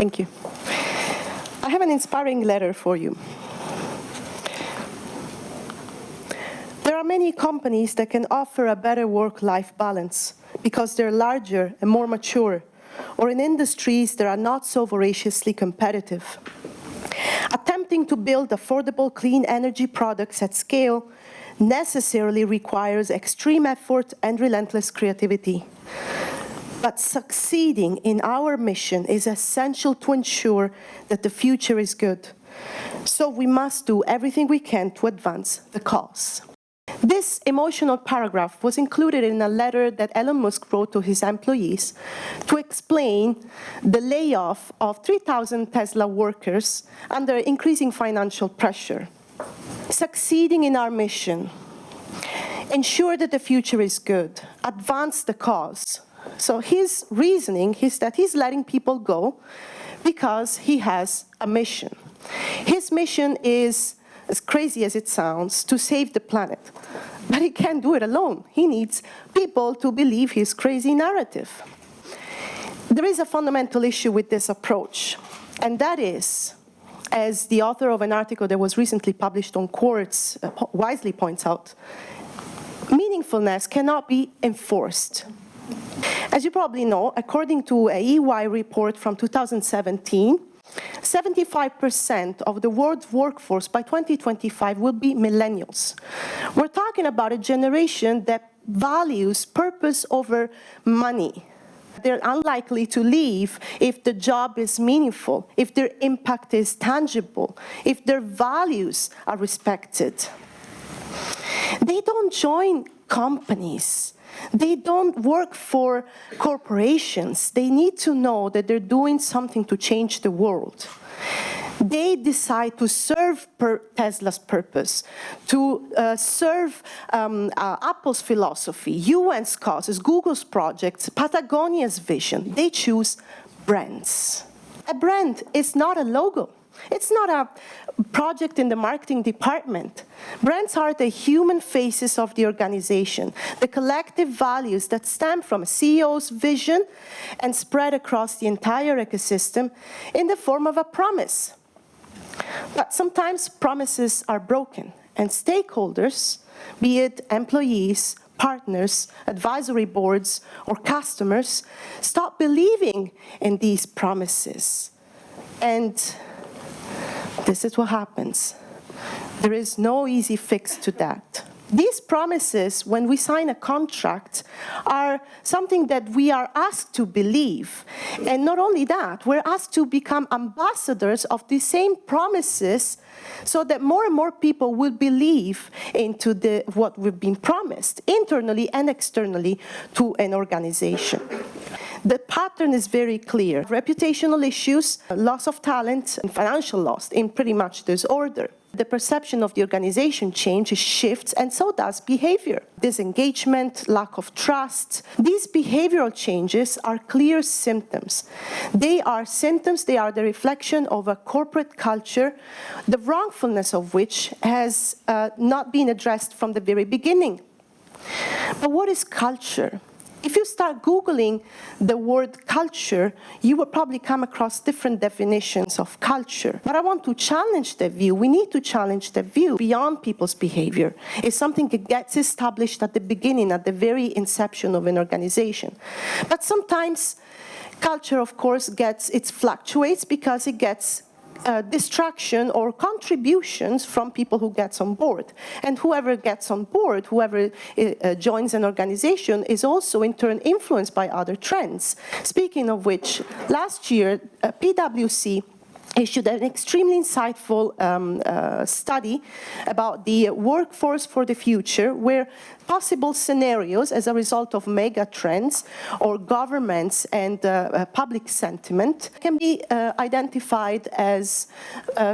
Thank you. I have an inspiring letter for you. There are many companies that can offer a better work-life balance because they're larger and more mature, or in industries that are not so voraciously competitive. Attempting to build affordable clean energy products at scale necessarily requires extreme effort and relentless creativity. But succeeding in our mission is essential to ensure that the future is good. So we must do everything we can to advance the cause. This emotional paragraph was included in a letter that Elon Musk wrote to his employees to explain the layoff of 3,000 Tesla workers under increasing financial pressure. Succeeding in our mission, ensure that the future is good, advance the cause. So his reasoning is that he's letting people go because he has a mission. His mission is, as crazy as it sounds, to save the planet. But he can't do it alone. He needs people to believe his crazy narrative. There is a fundamental issue with this approach, and that is, as the author of an article that was recently published on Quartz wisely points out, meaningfulness cannot be enforced. As you probably know, according to a EY report from 2017, 75% of the world's workforce by 2025 will be millennials. We're talking about a generation that values purpose over money. They're unlikely to leave if the job is meaningful, if their impact is tangible, if their values are respected. They don't join companies. They don't work for corporations. They need to know that they're doing something to change the world. They decide to serve Tesla's purpose, to serve Apple's philosophy, UN's causes, Google's projects, Patagonia's vision. They choose brands. A brand is not a logo. It's not a project in the marketing department. Brands are the human faces of the organization, the collective values that stem from a CEO's vision and spread across the entire ecosystem in the form of a promise. But sometimes promises are broken, and stakeholders, be it employees, partners, advisory boards, or customers, stop believing in these promises. And this is what happens. There is no easy fix to that. These promises, when we sign a contract, are something that we are asked to believe. And not only that, we're asked to become ambassadors of the same promises so that more and more people will believe into what we've been promised, internally and externally, to an organization. The pattern is very clear. Reputational issues, loss of talent, and financial loss in pretty much this order. The perception of the organization changes, shifts, and so does behavior. Disengagement, lack of trust. These behavioral changes are clear symptoms. They are symptoms, they are the reflection of a corporate culture, the wrongfulness of which has not been addressed from the very beginning. But what is culture? If you start Googling the word culture, you will probably come across different definitions of culture. But I want to challenge that view. We need to challenge that view beyond people's behavior. It's something that gets established at the beginning, at the very inception of an organization. But sometimes culture, of course, it fluctuates because it gets distraction or contributions from people who gets on board. And whoever gets on board, whoever joins an organization, is also in turn influenced by other trends. Speaking of which, last year, PwC issued an extremely insightful study about the workforce for the future, where possible scenarios as a result of mega trends or governments and public sentiment can be identified as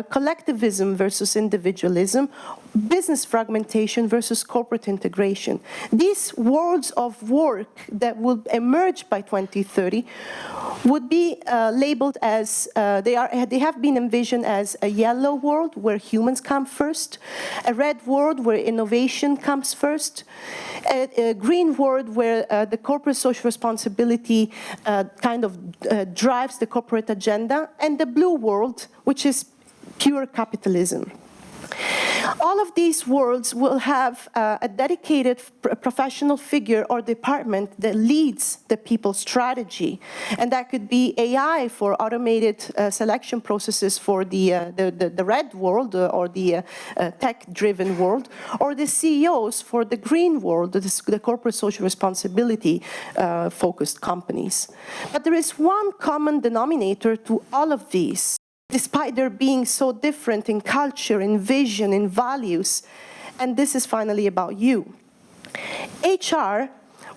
collectivism versus individualism, business fragmentation versus corporate integration. These worlds of work that will emerge by 2030 would be labeled as, they have been envisioned as a yellow world where humans come first, a red world where innovation comes first, a green world where the corporate social responsibility kind of drives the corporate agenda, and the blue world, which is pure capitalism. All of these worlds will have a dedicated professional figure or department that leads the people's strategy. And that could be AI for automated selection processes for the red world or the tech-driven world, or the CEOs for the green world, the corporate social responsibility focused companies. But there is one common denominator to all of these, despite their being so different in culture, in vision, in values. And this is finally about you. HR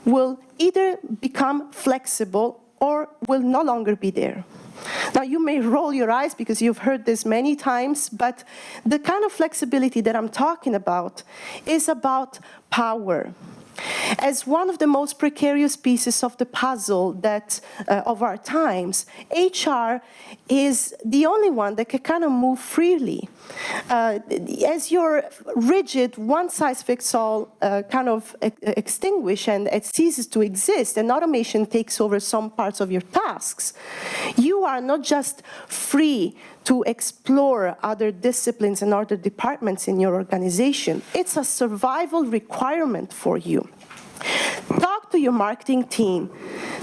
will either become flexible or will no longer be there. Now, you may roll your eyes because you've heard this many times, but the kind of flexibility that I'm talking about is about power. As one of the most precarious pieces of the puzzle that of our times, HR is the only one that can kind of move freely. As your rigid, one-size-fits-all kind of extinguish and it ceases to exist, and automation takes over some parts of your tasks, you are not just free to explore other disciplines and other departments in your organization. It's a survival requirement for you. Talk to your marketing team,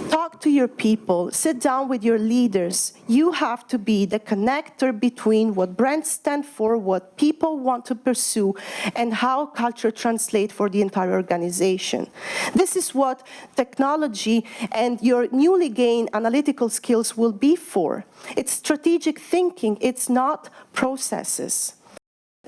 talk to your people, sit down with your leaders. You have to be the connector between what brands stand for, what people want to pursue, and how culture translates for the entire organization. This is what technology and your newly gained analytical skills will be for. It's strategic thinking, it's not processes.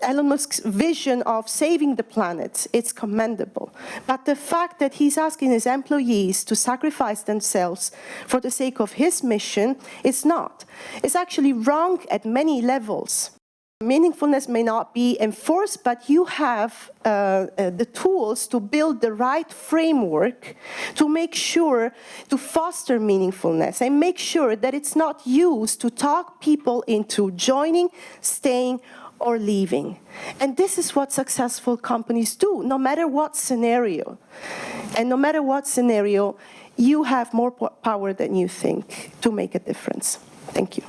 Elon Musk's vision of saving the planet, it's commendable. But the fact that he's asking his employees to sacrifice themselves for the sake of his mission is not. It's actually wrong at many levels. Meaningfulness may not be enforced, but you have the tools to build the right framework to make sure to foster meaningfulness and make sure that it's not used to talk people into joining, staying, or leaving. And this is what successful companies do, no matter what scenario. And no matter what scenario, you have more power than you think to make a difference. Thank you.